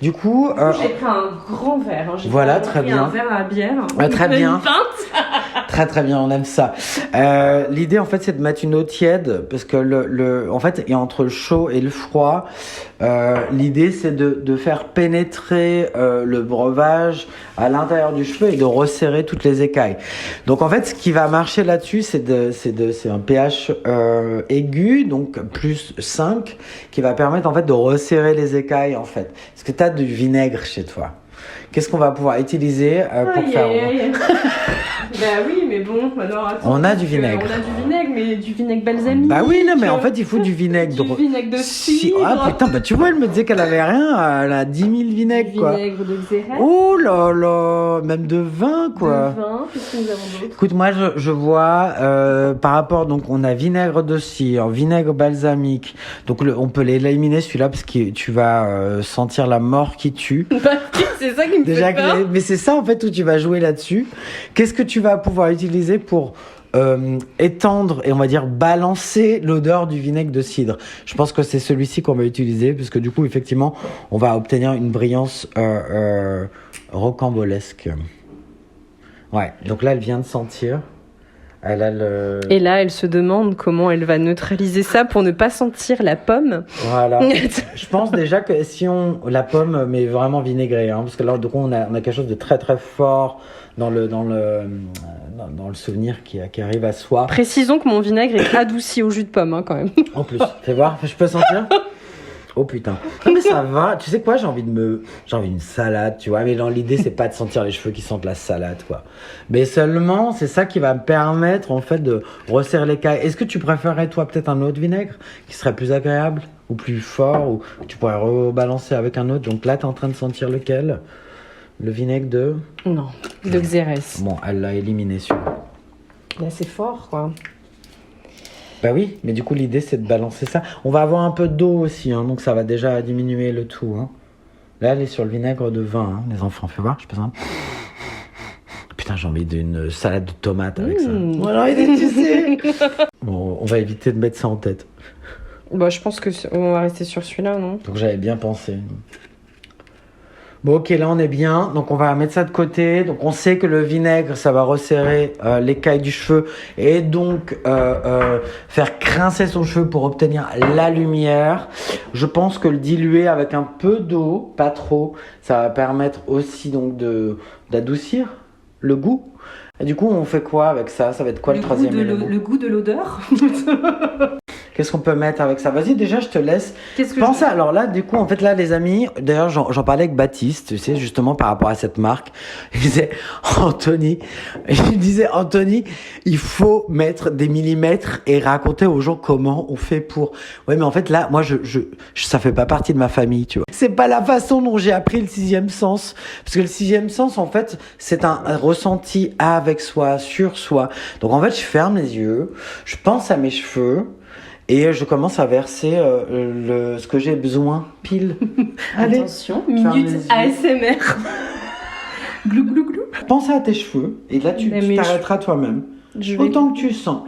Du coup, j'ai pris un grand verre. Hein. Voilà, très bien. Un verre à bière. Très bien. Une pinte. Très bien, on aime ça. L'idée en fait c'est de mettre une eau tiède, parce que en fait, et entre le chaud et le froid, l'idée c'est de faire pénétrer le breuvage à l'intérieur du cheveu et de resserrer toutes les écailles. Donc en fait ce qui va marcher là-dessus c'est un pH aigu, donc plus 5, qui va permettre en fait de resserrer les écailles en fait. Est-ce que tu as du vinaigre chez toi ? Qu'est-ce qu'on va pouvoir utiliser pour faire... Ben oui, mais bon, alors attends. On a du vinaigre. On a du vinaigre, mais du vinaigre balsamique. Bah oui, non, mais en fait, il faut du vinaigre. Du vinaigre de cidre. Ah putain, bah tu vois, elle me disait qu'elle avait rien, elle a 10 000 vinaigres, quoi. Vinaigre de Xérès. Oh là là, même de vin, quoi. De vin, qu'est-ce que nous avons d'autre? Écoute, moi, je vois, par rapport, donc, on a vinaigre de cidre, vinaigre balsamique. Donc, on peut l'éliminer, celui-là, parce que tu vas sentir la mort qui tue. C'est ça qui me Déjà, fait peur. mais c'est ça, en fait, où tu vas jouer là-dessus. Qu'est-ce que tu vas pouvoir utiliser pour étendre et on va dire balancer l'odeur du vinaigre de cidre? Je pense que c'est celui-ci qu'on va utiliser, parce que du coup, effectivement, on va obtenir une brillance rocambolesque. Ouais, donc là, elle vient de sentir. Elle a le... Et là, elle se demande comment elle va neutraliser ça pour ne pas sentir la pomme. Voilà. Je pense déjà que si la pomme, mais vraiment vinaigrée, hein, parce que là, donc, on a quelque chose de très très fort dans le souvenir qui arrive à soi. Précisons que mon vinaigre est adouci au jus de pomme, hein, quand même. En plus, fais voir, je peux sentir. Oh putain. Non mais ça va. Tu sais quoi, j'ai envie une salade, tu vois. Mais dans l'idée, c'est pas de sentir les cheveux qui sentent la salade, quoi. Mais seulement, c'est ça qui va me permettre, en fait, de resserrer les cailles. Est-ce que tu préférerais, toi, peut-être un autre vinaigre qui serait plus agréable ou plus fort, ou tu pourrais rebalancer avec un autre? Donc là, t'es en train de sentir lequel? Le vinaigre de... Non, de Xérès. Bon, elle l'a éliminé, celui-là. Là, c'est fort, quoi. Bah oui, mais du coup, l'idée, c'est de balancer ça. On va avoir un peu d'eau aussi, hein, donc ça va déjà diminuer le tout. Hein. Là, elle est sur le vinaigre de vin, hein, les enfants. Fais voir, je peux ça. Putain, j'ai envie d'une salade de tomates avec ça. Voilà, tu sais. Bon, on va éviter de mettre ça en tête. Bah, je pense que on va rester sur celui-là, non? Donc, j'avais bien pensé. Bon, ok, là on est bien. Donc on va mettre ça de côté. Donc on sait que le vinaigre, ça va resserrer l'écaille du cheveu et donc faire crincer son cheveu pour obtenir la lumière. Je pense que le diluer avec un peu d'eau, pas trop, ça va permettre aussi donc d'adoucir le goût. Et du coup, on fait quoi avec ça? Ça va être quoi le troisième élément? Le goût de l'odeur. Qu'est-ce qu'on peut mettre avec ça? Vas-y, déjà, je te laisse Qu'est-ce que penser. Alors là, du coup, en fait, là, les amis, d'ailleurs, j'en parlais avec Baptiste, tu sais, justement, par rapport à cette marque. Il disait, Anthony, il faut mettre des millimètres et raconter aux gens comment on fait pour... Ouais, mais en fait, là, moi, ça fait pas partie de ma famille, tu vois. C'est pas la façon dont j'ai appris le sixième sens. Parce que le sixième sens, en fait, c'est un ressenti avec soi, sur soi. Donc, en fait, je ferme les yeux, je pense à mes cheveux, et je commence à verser ce que j'ai besoin, pile. Allez. Attention, minute ASMR. Glou, glou, glou. Pense à tes cheveux, et là, tu t'arrêteras toi-même. Autant que tu sens.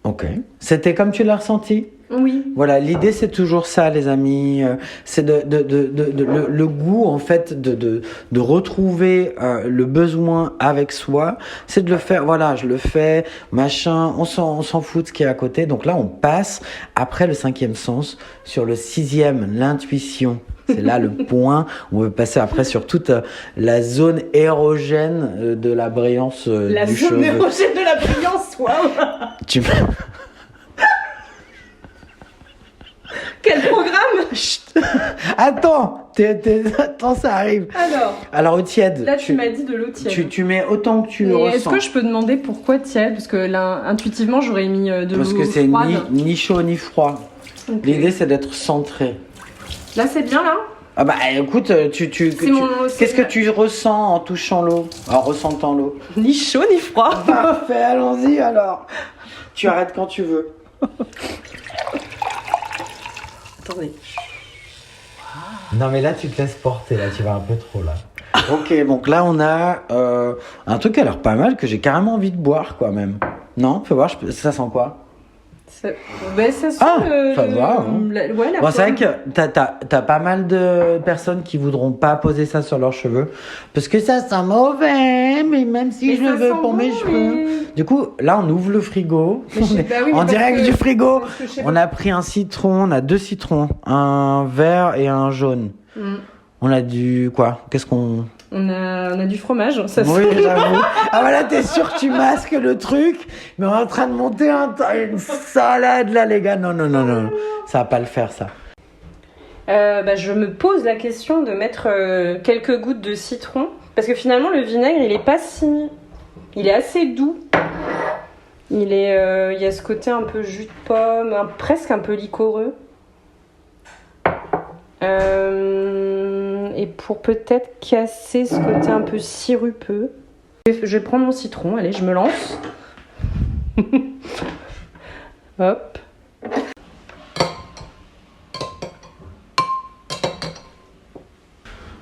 Ok. C'était comme tu l'as ressenti? Oui. Voilà, l'idée c'est toujours ça, les amis. C'est le goût, en fait, de retrouver le besoin avec soi. C'est de le faire, voilà, je le fais, machin, on s'en fout de ce qui est à côté. Donc là, on passe, après le cinquième sens, sur le sixième, l'intuition. C'est là le point. On veut passer après sur toute la zone érogène de la brillance du cheveu. La zone érogène de la brillance, waouh. Tu Quel programme? Chut. Attends, attends, ça arrive. Alors, au tiède. Là, tu m'as dit de l'eau tiède. Tu mets autant que tu le ressens. Est-ce que je peux demander pourquoi tiède? Parce que là, intuitivement, j'aurais mis de l'eau froide. Parce que c'est ni chaud ni froid. Okay. L'idée, c'est d'être centré. Là, c'est bien, là? Ah bah écoute, qu'est-ce que tu ressens en touchant l'eau, en ressentant l'eau? Ni chaud ni froid. Parfait, allons-y alors. Tu arrêtes quand tu veux. Attendez. Non mais là tu te laisses porter, là tu vas un peu trop là. Ok, donc là on a un truc qui a l'air pas mal que j'ai carrément envie de boire quoi même. Non, fais voir, ça sent quoi? Ça sent ça va, hein. Bon, c'est vrai que t'as pas mal de personnes qui voudront pas poser ça sur leurs cheveux parce que ça sent mauvais, mais même si je le veux pour mes cheveux. Du coup, là on ouvre le frigo, en direct du frigo. On a pris un citron, on a 2 citrons, un vert et un jaune. On a du quoi? Qu'est-ce qu'on... On a du fromage, ça Oui, j'avoue. Ah voilà, t'es sûr que tu masques le truc, mais on est en train de monter une salade là, les gars. Non, ça va pas le faire, ça. Je me pose la question de mettre quelques gouttes de citron, parce que finalement le vinaigre, il est assez doux. Il y a ce côté un peu jus de pomme, presque un peu liquoreux. Et pour peut-être casser ce côté un peu sirupeux, je vais prendre mon citron. Allez, je me lance. Hop.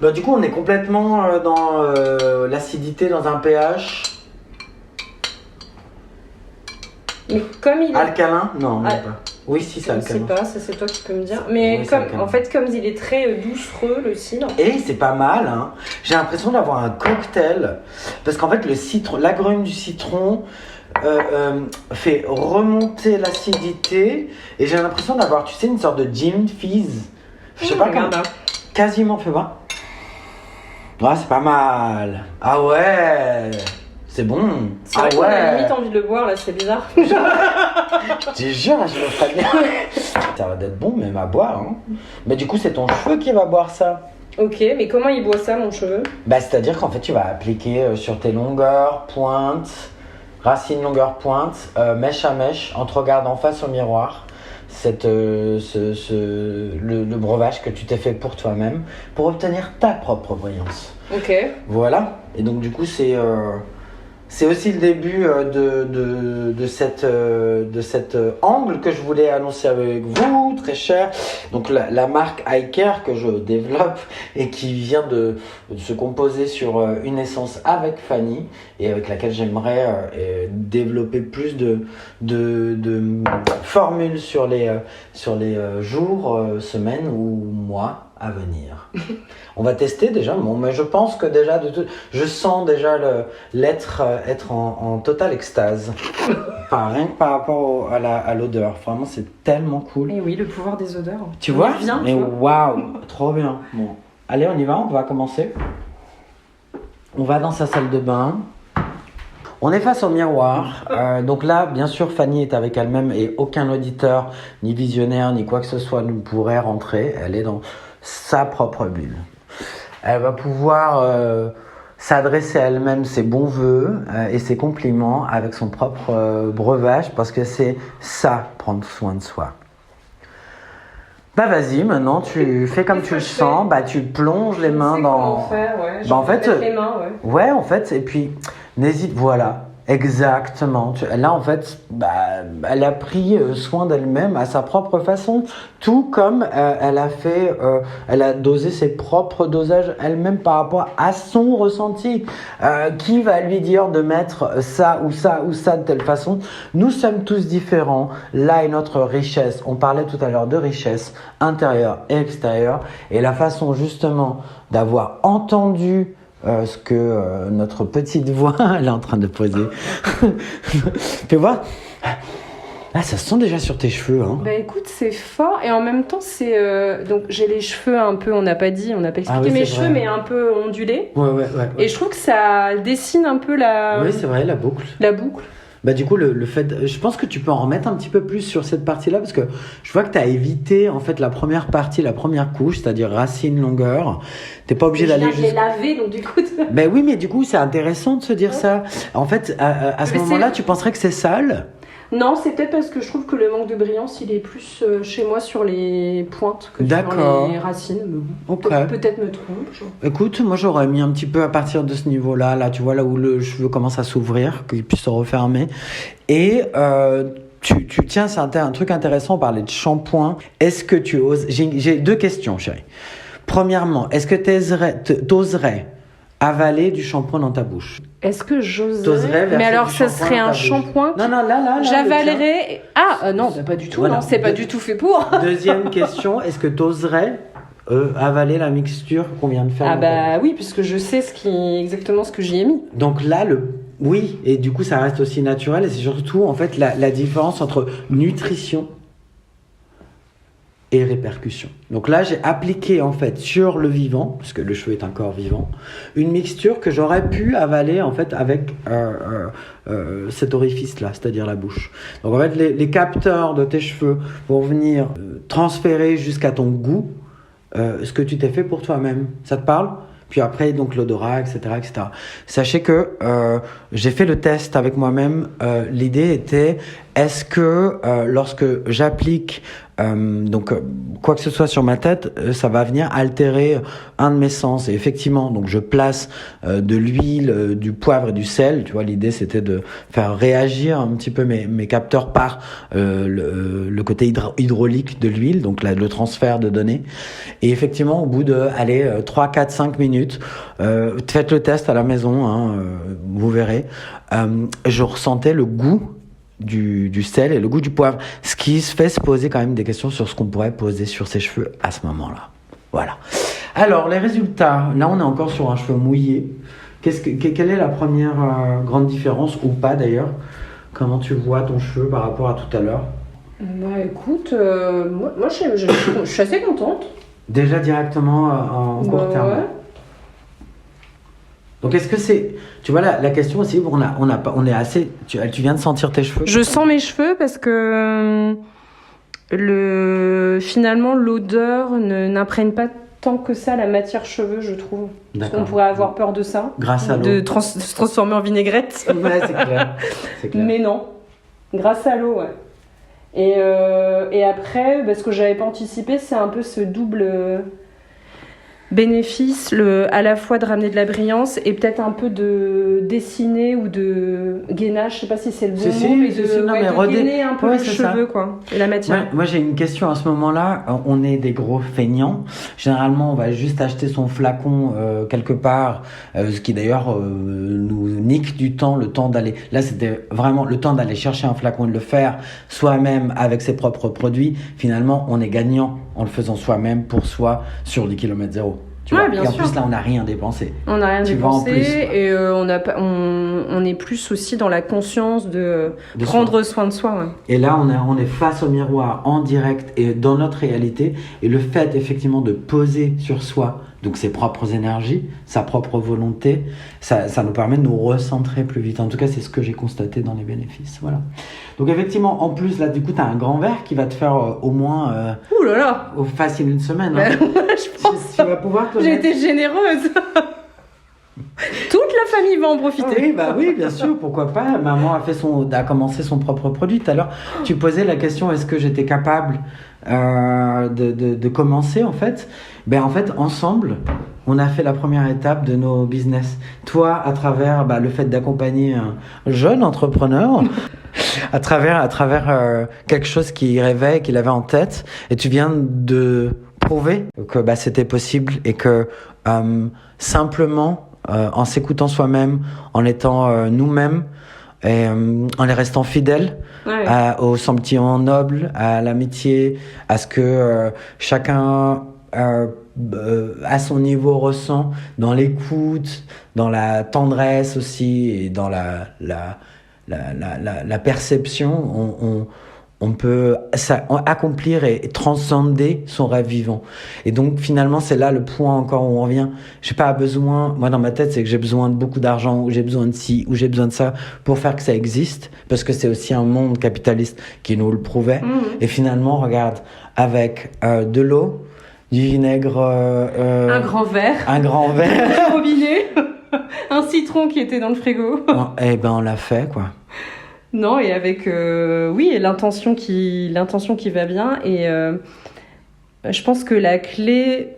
Bah, du coup, on est complètement dans l'acidité, dans un pH Mais comme il est... alcalin. Non, même Ah, pas. Oui, si, c'est je ne sais alcalin. pas, ça c'est toi qui peux me dire. Mais Oui, c'est comme, alcalin. en fait, comme il est très doucereux, le cidre. Et c'est pas mal, hein. J'ai l'impression d'avoir un cocktail. Parce qu'en fait, l'agrume du citron fait remonter l'acidité. Et j'ai l'impression d'avoir, tu sais, une sorte de gin fizz. Je sais pas comment. Regarde là. Quasiment, fais voir. Ouais, c'est pas mal. Ah ouais, c'est bon. C'est Ah vrai qu'on a ouais. limite envie de le boire là, c'est bizarre. Je te jure, je me ferais bien. Ça va être bon, même à boire. Hein. Mais du coup, c'est ton cheveu qui va boire ça. Ok, mais comment il boit ça, mon cheveu? Bah, c'est-à-dire qu'en fait, tu vas appliquer sur tes longueurs, pointes, racines, longueur, pointe, mèche à mèche, en te regardant face au miroir. Le breuvage que tu t'es fait pour toi-même pour obtenir ta propre brillance. Ok. Voilà. Et donc, du coup, c'est aussi le début de cet angle que je voulais annoncer avec vous, très cher. Donc la marque iCare que je développe et qui vient de se composer sur une essence avec Fanny et avec laquelle j'aimerais développer plus de formules sur les jours, semaines ou mois à venir. On va tester déjà, bon, mais je pense que déjà, je sens déjà être en totale extase. Rien que par rapport à l'odeur. Vraiment, c'est tellement cool. Et oui, le pouvoir des odeurs. Tu vois? Bien, mais waouh, trop bien. Bon, allez, on y va, on va commencer. On va dans sa salle de bain. On est face au miroir. Donc là, bien sûr, Fanny est avec elle-même et aucun auditeur, ni visionnaire, ni quoi que ce soit ne pourrait rentrer. Elle est dans sa propre bulle. Elle va pouvoir s'adresser à elle-même ses bons voeux et ses compliments avec son propre breuvage parce que c'est ça, prendre soin de soi. Bah vas-y, maintenant tu fais comme tu le sens, bah tu plonges les mains dans... Faire, ouais. Bah en fait, les mains, ouais. Ouais, en fait, et puis n'hésite, voilà, exactement. Là, en fait, bah, elle a pris soin d'elle-même à sa propre façon, tout comme elle a dosé ses propres dosages elle-même par rapport à son ressenti. Qui va lui dire de mettre ça ou ça ou ça de telle façon? Nous sommes tous différents. Là est notre richesse. On parlait tout à l'heure de richesse intérieure et extérieure, et la façon justement d'avoir entendu ce que notre petite voix elle est en train de poser. Tu vois? Là, ça se sent déjà sur tes cheveux. Hein. Bah écoute, c'est fort et en même temps, c'est. Donc j'ai les cheveux un peu, on n'a pas expliqué oui, mes c'est cheveux, vrai. mais un peu ondulés. Ouais. Et je trouve que ça dessine un peu Oui, c'est vrai, la boucle. la boucle. Bah du coup, le fait, je pense que tu peux en remettre un petit peu plus sur cette partie-là parce que je vois que tu as évité en fait la première partie, la première couche, c'est-à-dire racine, longueur. T'es pas obligé d'aller Je l'ai lavé, donc du coup. Ben oui, mais du coup, c'est intéressant de se dire ça. En fait, à ce Mais moment-là, tu penserais que c'est sale. Non, c'est peut-être parce que je trouve que le manque de brillance, il est plus chez moi sur les pointes que D'accord. sur les racines. Mais bon, Ok. peut-être me trompe. Écoute, moi j'aurais mis un petit peu à partir de ce niveau-là, là, tu vois, là où le cheveu commence à s'ouvrir, qu'il puisse se refermer. Et tu tiens, c'est un truc intéressant, on parlait de shampoing. Est-ce que tu oses... J'ai deux questions, chérie. Premièrement, est-ce que t'oserais avaler du shampoing dans ta bouche? Est-ce que T'oserais j'oserais? verser Mais alors, du ça shampoing serait dans ta un bouche? shampoing. Non, là. J'avalerais. Non, bah, pas du tout. Voilà. Non, c'est pas du tout fait pour. Deuxième question, est-ce que t'oserais avaler la mixture qu'on vient de faire? Ah dans ta bah oui, puisque je sais exactement ce que j'y ai mis. Donc là, oui, et du coup, ça reste aussi naturel, et c'est surtout, en fait, la différence entre nutrition et répercussion. Donc là, j'ai appliqué, en fait, sur le vivant, parce que le cheveu est un corps vivant, une mixture que j'aurais pu avaler, en fait, avec cet orifice-là, c'est-à-dire la bouche. Donc, en fait, les capteurs de tes cheveux vont venir transférer jusqu'à ton goût ce que tu t'es fait pour toi-même. Ça te parle? puis après donc l'odorat, etc., etc. Sachez que j'ai fait le test avec moi-même. L'idée était, est-ce que lorsque j'applique quoi que ce soit sur ma tête, ça va venir altérer un de mes sens. Et effectivement, donc je place de l'huile, du poivre et du sel. Tu vois, l'idée c'était de faire réagir un petit peu mes capteurs par le côté hydraulique de l'huile, donc le transfert de données. Et effectivement, au bout de 3, 4, 5 minutes, faites le test à la maison, hein, vous verrez, je ressentais le goût du sel et le goût du poivre, ce qui se fait se poser quand même des questions sur ce qu'on pourrait poser sur ses cheveux à ce moment-là. Voilà. Alors, les résultats, là on est encore sur un cheveu mouillé. Quelle est la première grande différence, ou pas d'ailleurs? Comment tu vois ton cheveu par rapport à tout à l'heure? Bah écoute, moi je suis assez contente. Déjà directement en court terme. Ouais. Donc est-ce que c'est, tu vois, la question aussi, on est assez, tu viens de sentir tes cheveux? Je sens mes cheveux parce que finalement l'odeur n'imprègne pas tant que ça la matière cheveux, je trouve. Parce qu'on pourrait avoir peur de ça. Grâce à l'eau. De se transformer en vinaigrette. Ouais, c'est clair. Mais non, grâce à l'eau, ouais. Et après, ce que j'avais pas anticipé, c'est un peu ce double bénéfice, à la fois de ramener de la brillance et peut-être un peu de dessiner ou de gainage, je sais pas si c'est le bon mot, mais de gainer un peu les cheveux, quoi, et la matière. Ouais, moi j'ai une question à ce moment-là. On est des gros feignants. Généralement, on va juste acheter son flacon quelque part, ce qui d'ailleurs nous nique du temps, le temps d'aller. Là, c'était vraiment le temps d'aller chercher un flacon et de le faire soi-même avec ses propres produits. Finalement, on est gagnant en le faisant soi-même pour soi sur les kilomètres zéro. Tu vois, bien et en sûr. plus là on n'a rien dépensé. On n'a rien dépensé plus, et on est plus aussi dans la conscience de prendre soin de soi. Ouais. Et là on est face au miroir en direct et dans notre réalité, et le fait effectivement de poser sur soi donc ses propres énergies, sa propre volonté, ça nous permet de nous recentrer plus vite. En tout cas c'est ce que j'ai constaté dans les bénéfices. Voilà. Donc effectivement en plus là du coup tu as un grand verre qui va te faire au moins ouh là là, facile une semaine. Hein. Je pense tu vas pouvoir j'ai été généreuse. Toute la famille va en profiter. Oui, bien sûr, pourquoi pas. Maman a commencé son propre produit. Tout à l'heure, tu posais la question, est-ce que j'étais capable de commencer en fait? En fait, ensemble, on a fait la première étape de nos business. Toi, à travers le fait d'accompagner un jeune entrepreneur, à travers quelque chose qu'il rêvait, qu'il avait en tête, et tu viens de prouver que c'était possible et que simplement en s'écoutant soi-même, en étant nous-mêmes et en les restant fidèles aux sentiments nobles, à l'amitié, à ce que chacun à son niveau ressent dans l'écoute, dans la tendresse aussi et dans la perception, on peut accomplir et transcender son rêve vivant. Et donc finalement c'est là le point encore où on revient. J'ai pas besoin, moi dans ma tête c'est que j'ai besoin de beaucoup d'argent, ou j'ai besoin de ci, ou j'ai besoin de ça pour faire que ça existe, parce que c'est aussi un monde capitaliste qui nous le prouvait. Et finalement regarde, avec de l'eau, du vinaigre, un grand verre, un robinet, un citron qui était dans le frigo. On l'a fait quoi. Non, et avec l'intention qui va bien. Et je pense que la clé,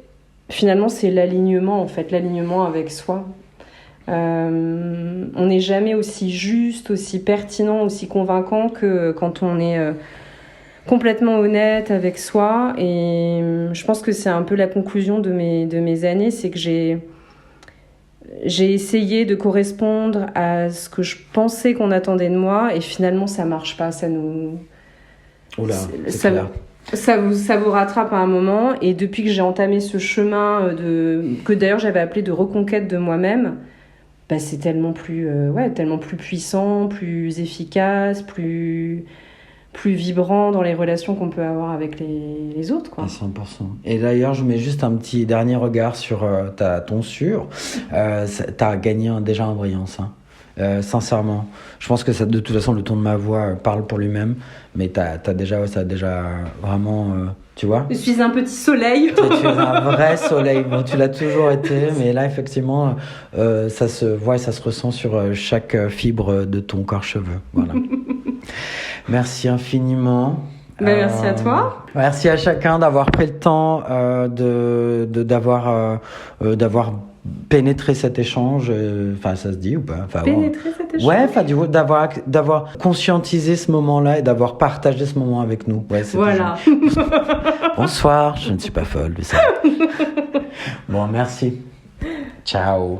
finalement, c'est l'alignement, en fait, l'alignement avec soi. On n'est jamais aussi juste, aussi pertinent, aussi convaincant que quand on est complètement honnête avec soi. Et je pense que c'est un peu la conclusion de mes années, c'est que j'ai essayé de correspondre à ce que je pensais qu'on attendait de moi, et finalement ça marche pas, ça nous... Oula, c'est clair. Ça vous rattrape à un moment, et depuis que j'ai entamé ce chemin que d'ailleurs j'avais appelé de reconquête de moi-même, c'est tellement plus puissant, plus efficace, plus vibrant dans les relations qu'on peut avoir avec les autres, quoi. À 100%. Et d'ailleurs, je mets juste un petit dernier regard sur ta tonsure. T'as gagné déjà en brillance. Hein. sincèrement. Je pense que ça, de toute façon, le ton de ma voix parle pour lui-même, mais ça a déjà vraiment, tu vois. Je suis un petit soleil. Tu es un vrai soleil. Bon, tu l'as toujours été, mais là, effectivement, ça se voit et ça se ressent sur chaque fibre de ton corps cheveux. Voilà. Merci infiniment. Merci à toi. Merci à chacun d'avoir pris le temps d'avoir pénétré cet échange. Enfin, ça se dit ou pas? Enfin, Pénétrer cet échange. Ouais, enfin, d'avoir conscientisé ce moment-là et d'avoir partagé ce moment avec nous. Ouais, voilà. Bonsoir, je ne suis pas folle, mais ça. Bon, merci. Ciao.